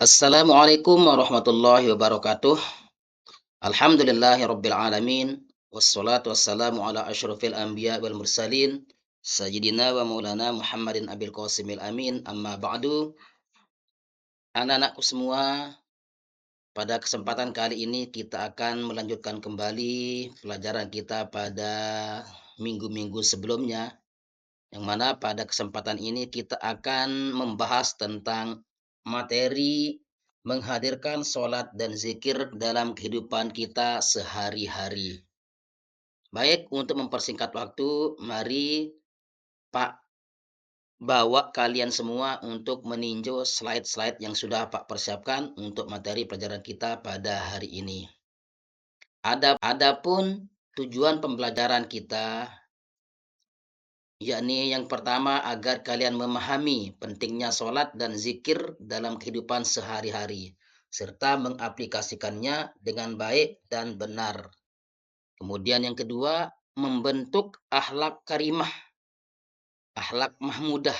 Assalamualaikum warahmatullahi wabarakatuh. Alhamdulillahirabbil alamin. Wassalatu wassalamu ala asyrofil anbiya wal mursalin. Sayyidina wa maulana Muhammadin abil qasimil amin. Amma ba'du. Anak-anakku semua, pada kesempatan kali ini kita akan melanjutkan kembali pelajaran kita pada minggu-minggu sebelumnya. Yang mana pada kesempatan ini kita akan membahas tentang materi menghadirkan sholat dan zikir dalam kehidupan kita sehari-hari. Baik, untuk mempersingkat waktu, mari Pak bawa kalian semua untuk meninjau slide-slide yang sudah Pak persiapkan untuk materi pelajaran kita pada hari ini. Adapun tujuan pembelajaran kita, yakni yang pertama agar kalian memahami pentingnya sholat dan zikir dalam kehidupan sehari-hari, serta mengaplikasikannya dengan baik dan benar. Kemudian yang kedua, membentuk akhlak karimah, akhlak mahmudah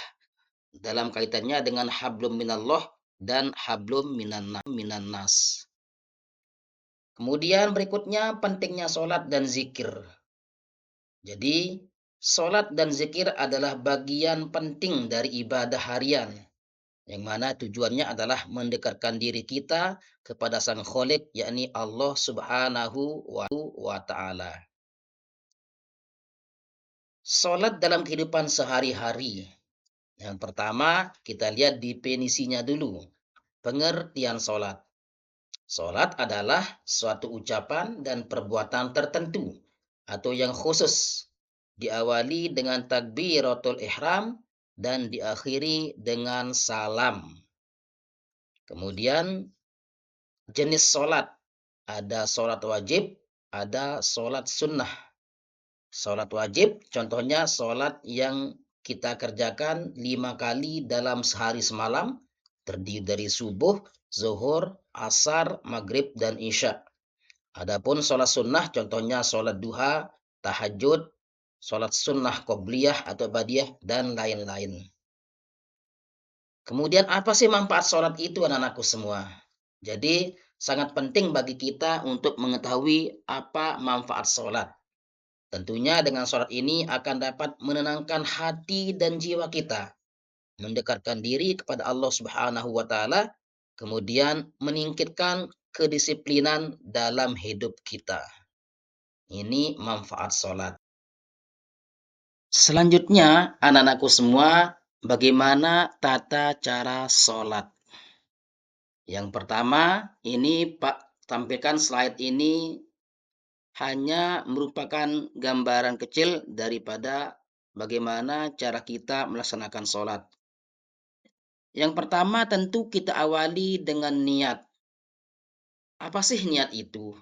dalam kaitannya dengan hablum minallah dan hablum minan nas. Kemudian berikutnya pentingnya sholat dan zikir. Jadi, sholat dan zikir adalah bagian penting dari ibadah harian, yang mana tujuannya adalah mendekatkan diri kita kepada Sang Khalik, yakni Allah Subhanahu wa Ta'ala. Sholat dalam kehidupan sehari-hari. Yang pertama, kita lihat definisinya dulu. Pengertian sholat. Sholat adalah suatu ucapan dan perbuatan tertentu atau yang khusus, diawali dengan takbiratul ihram dan diakhiri dengan salam. Kemudian jenis sholat, ada sholat wajib, ada sholat sunnah. Sholat wajib contohnya sholat yang kita kerjakan 5 kali dalam sehari semalam, terdiri dari subuh, zuhur, asar, maghrib, dan isya. Adapun sholat sunnah contohnya sholat duha, tahajud, sholat sunnah qobliyah atau badiah, dan lain-lain. Kemudian apa sih manfaat sholat itu, anak-anakku semua? Jadi sangat penting bagi kita untuk mengetahui apa manfaat sholat. Tentunya dengan sholat ini akan dapat menenangkan hati dan jiwa kita, mendekatkan diri kepada Allah Subhanahu wa Ta'ala, kemudian meningkatkan kedisiplinan dalam hidup kita. Ini manfaat sholat. Selanjutnya, anak-anakku semua, bagaimana tata cara sholat? Yang pertama, ini Pak tampilkan slide ini hanya merupakan gambaran kecil daripada bagaimana cara kita melaksanakan sholat. Yang pertama tentu kita awali dengan niat. Apa sih niat itu?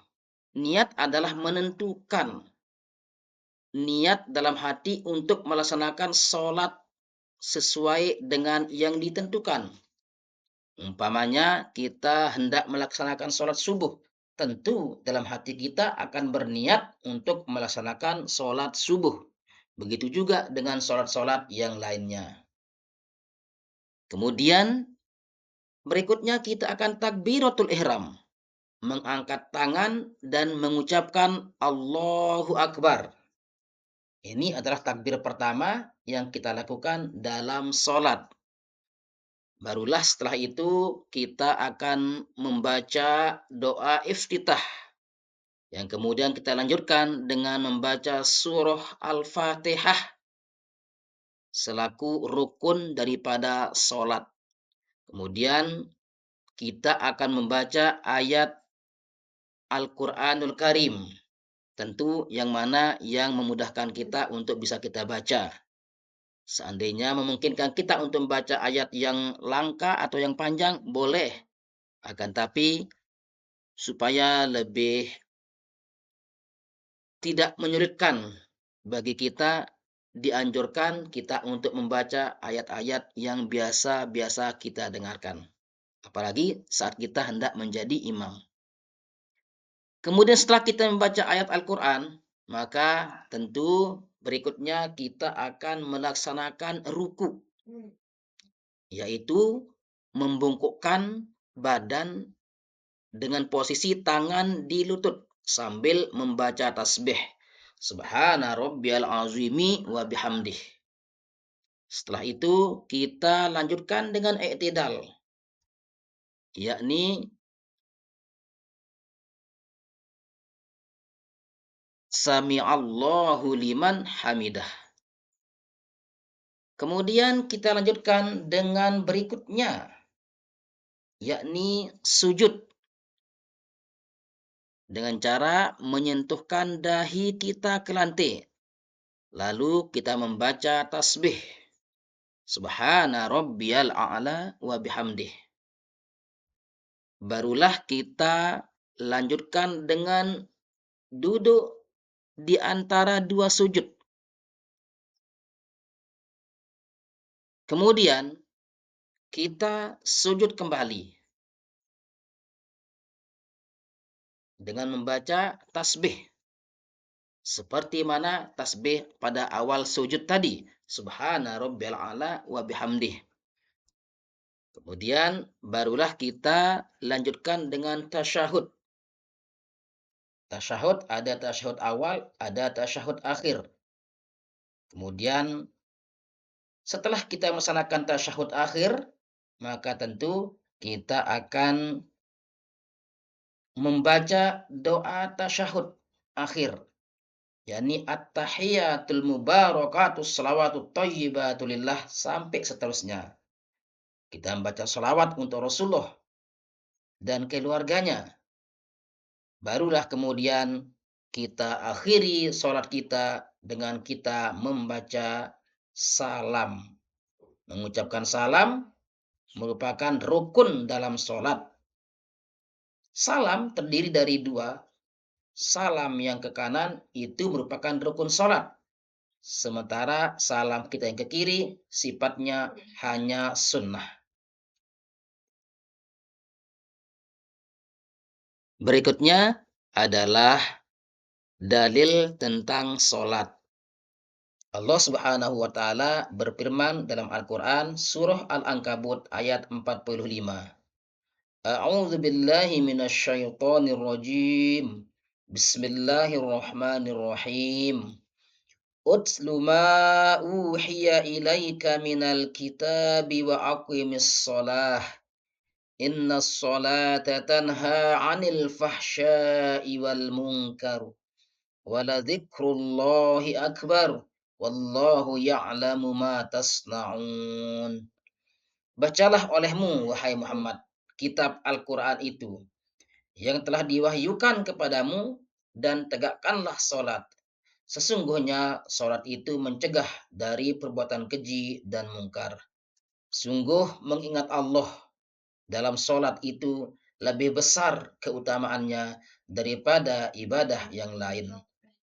Niat adalah menentukan niat dalam hati untuk melaksanakan sholat sesuai dengan yang ditentukan. Umpamanya kita hendak melaksanakan sholat subuh. Tentu dalam hati kita akan berniat untuk melaksanakan sholat subuh. Begitu juga dengan sholat-sholat yang lainnya. Kemudian berikutnya kita akan takbiratul ihram. Mengangkat tangan dan mengucapkan Allahu Akbar. Ini adalah takbir pertama yang kita lakukan dalam sholat. Barulah setelah itu kita akan membaca doa iftitah. Yang kemudian kita lanjutkan dengan membaca surah Al-Fatihah selaku rukun daripada sholat. Kemudian kita akan membaca ayat Al-Quranul Karim. Tentu yang mana yang memudahkan kita untuk bisa kita baca. Seandainya memungkinkan kita untuk membaca ayat yang langka atau yang panjang, boleh. Akan tapi supaya lebih tidak menyulitkan bagi kita, dianjurkan kita untuk membaca ayat-ayat yang biasa-biasa kita dengarkan. Apalagi saat kita hendak menjadi imam. Kemudian setelah kita membaca ayat Al-Quran, maka tentu berikutnya kita akan melaksanakan ruku, yaitu membungkukkan badan dengan posisi tangan di lutut sambil membaca tasbih. Subhana rabbiyal azimi wa bihamdih. Setelah itu kita lanjutkan dengan i'tidal, yakni sami'allahu liman hamidah. Kemudian kita lanjutkan dengan berikutnya, yakni sujud dengan cara menyentuhkan dahi kita ke lantai. Lalu kita membaca tasbih. Subhana rabbiyal a'la wa bihamdih. Barulah kita lanjutkan dengan duduk di antara dua sujud. Kemudian kita sujud kembali dengan membaca tasbih. Seperti mana tasbih pada awal sujud tadi. Subhana rabbiyal a'la wa bihamdih. Kemudian barulah kita lanjutkan dengan tasyahud. Tasyahud ada tasyahud awal, ada tasyahud akhir. Kemudian setelah kita melaksanakan tasyahud akhir, maka tentu kita akan membaca doa tasyahud akhir, yakni at-tahiyatul mubarakatus salawatut thayyibatu lillah sampai seterusnya. Kita membaca salawat untuk Rasulullah dan keluarganya. Barulah kemudian kita akhiri sholat kita dengan kita membaca salam. Mengucapkan salam merupakan rukun dalam sholat. Salam terdiri dari dua. Salam yang ke kanan itu merupakan rukun sholat. Sementara salam kita yang ke kiri sifatnya hanya sunnah. Berikutnya adalah dalil tentang sholat. Allah Subhanahu wa taala berfirman dalam Al-Qur'an surah Al-Ankabut ayat 45. A'udzu billahi minasyaitonir rajim. Bismillahirrahmanirrahim. Utlu ma uhiya ilaika minal kitabi wa aqimis shalah. Innas sholata tanha 'anil fahsya'i wal munkar. Waladzikrullahi akbar. Wallahu ya'lamu ma tasna'un. Bacalah olehmu, wahai Muhammad, kitab Al-Quran itu yang telah diwahyukan kepadamu dan tegakkanlah sholat. Sesungguhnya sholat itu mencegah dari perbuatan keji dan mungkar. Sungguh mengingat Allah dalam sholat itu lebih besar keutamaannya daripada ibadah yang lain.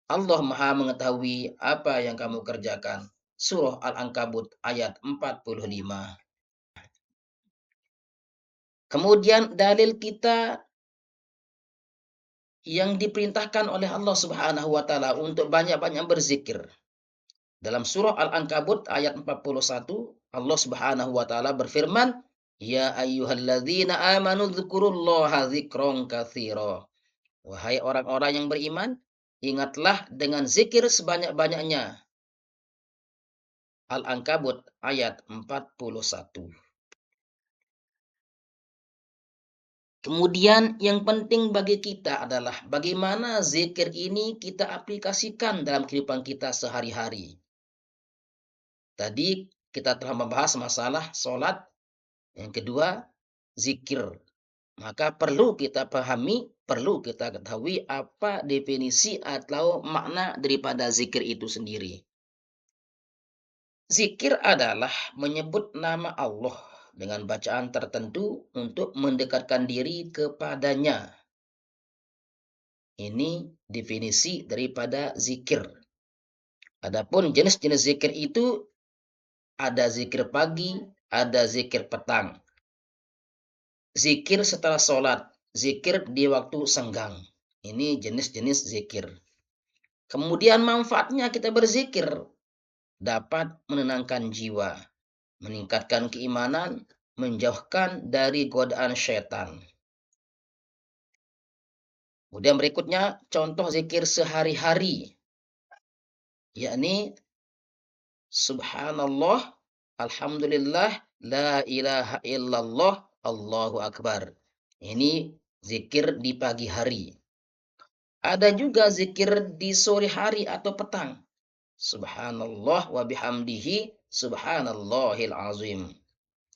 Allah Maha mengetahui apa yang kamu kerjakan. Surah Al-Ankabut ayat 45. Kemudian dalil kita yang diperintahkan oleh Allah Subhanahu wa taala untuk banyak-banyak berzikir. Dalam surah Al-Ankabut ayat 41, Allah Subhanahu wa taala berfirman, "Ya ayyuhalladzina amanu dzkurullaha dzikron katsira." Wahai orang-orang yang beriman, ingatlah dengan zikir sebanyak-banyaknya. Al-Ankabut ayat 41. Kemudian yang penting bagi kita adalah bagaimana zikir ini kita aplikasikan dalam kehidupan kita sehari-hari. Tadi kita telah membahas masalah sholat. Yang kedua, zikir. Maka perlu kita pahami, perlu kita ketahui apa definisi atau makna daripada zikir itu sendiri. Zikir adalah menyebut nama Allah dengan bacaan tertentu untuk mendekatkan diri kepadanya. Ini definisi daripada zikir. Adapun jenis-jenis zikir itu ada zikir pagi, ada zikir petang. Zikir setelah sholat, zikir di waktu senggang. Ini jenis-jenis zikir. Kemudian manfaatnya kita berzikir dapat menenangkan jiwa, meningkatkan keimanan, menjauhkan dari godaan syaitan. Kemudian berikutnya contoh zikir sehari-hari, yakni subhanallah, alhamdulillah, la ilaha illallah, Allahu akbar. Ini zikir di pagi hari. Ada juga zikir di sore hari atau petang. Subhanallah wa bihamdihi subhanallahil azim.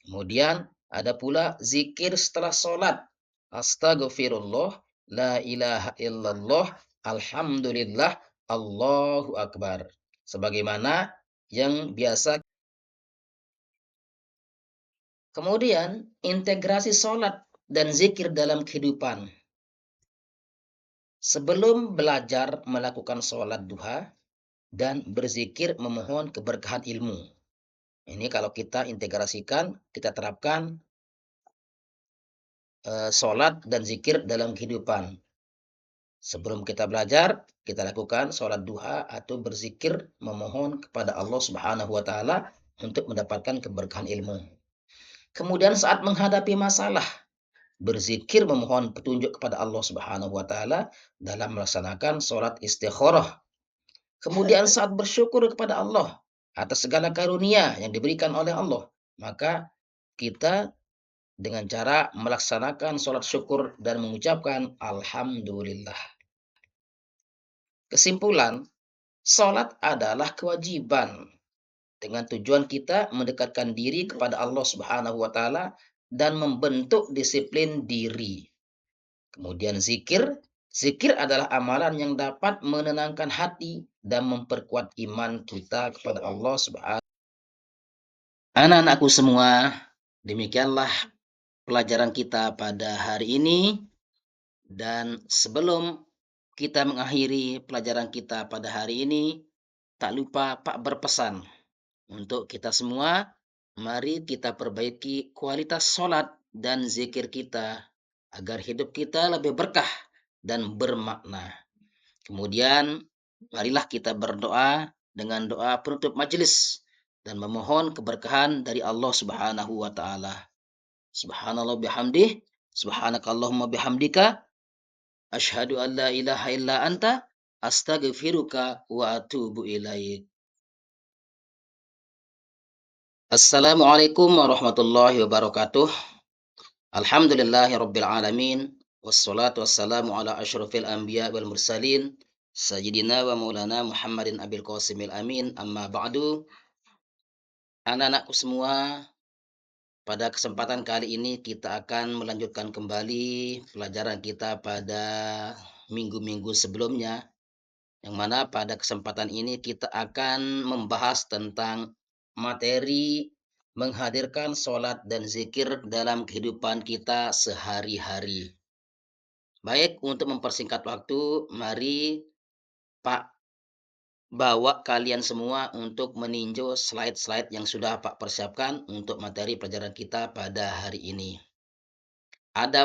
Kemudian ada pula zikir setelah sholat. Astaghfirullah, la ilaha illallah, alhamdulillah, Allahu akbar. Sebagaimana yang biasa. Kemudian integrasi sholat dan zikir dalam kehidupan. Sebelum belajar melakukan sholat duha dan berzikir memohon keberkahan ilmu. Ini kalau kita integrasikan, kita terapkan sholat dan zikir dalam kehidupan. Sebelum kita belajar, kita lakukan sholat duha atau berzikir memohon kepada Allah Subhanahu wa Ta'ala untuk mendapatkan keberkahan ilmu. Kemudian saat menghadapi masalah, berzikir memohon petunjuk kepada Allah Subhanahu wa Ta'ala dalam melaksanakan sholat istikharah. Kemudian saat bersyukur kepada Allah atas segala karunia yang diberikan oleh Allah, maka kita dengan cara melaksanakan sholat syukur dan mengucapkan alhamdulillah. Kesimpulan, sholat adalah kewajiban dengan tujuan kita mendekatkan diri kepada Allah Subhanahu wa Ta'ala dan membentuk disiplin diri. Kemudian zikir adalah amalan yang dapat menenangkan hati dan memperkuat iman kita kepada Allah Subhanahu. Anak-anakku semua, demikianlah pelajaran kita pada hari ini. Dan sebelum kita mengakhiri pelajaran kita pada hari ini, tak lupa Pak berpesan untuk kita semua, mari kita perbaiki kualitas sholat dan zikir kita agar hidup kita lebih berkah dan bermakna. Kemudian, marilah kita berdoa dengan doa penutup majelis dan memohon keberkahan dari Allah Subhanahu wa Ta'ala. Subhanallah bihamdih, subhanakallahumma bihamdika, asyhadu an la ilaha illa anta, astaghfiruka wa atubu ilaik. Assalamualaikum warahmatullahi wabarakatuh. Alhamdulillahi rabbil alamin. Wassalatu wassalamu ala asyrafil anbiya wal mursalin. Sayyidina wa maulana Muhammadin abil qasimil amin. Amma ba'du. Anak-anakku semua, pada kesempatan kali ini kita akan melanjutkan kembali pelajaran kita pada minggu-minggu sebelumnya. Yang mana pada kesempatan ini kita akan membahas tentang materi menghadirkan sholat dan zikir dalam kehidupan kita sehari-hari. Baik, untuk mempersingkat waktu, mari Pak bawa kalian semua untuk meninjau slide-slide yang sudah Pak persiapkan untuk materi pelajaran kita pada hari ini. Ada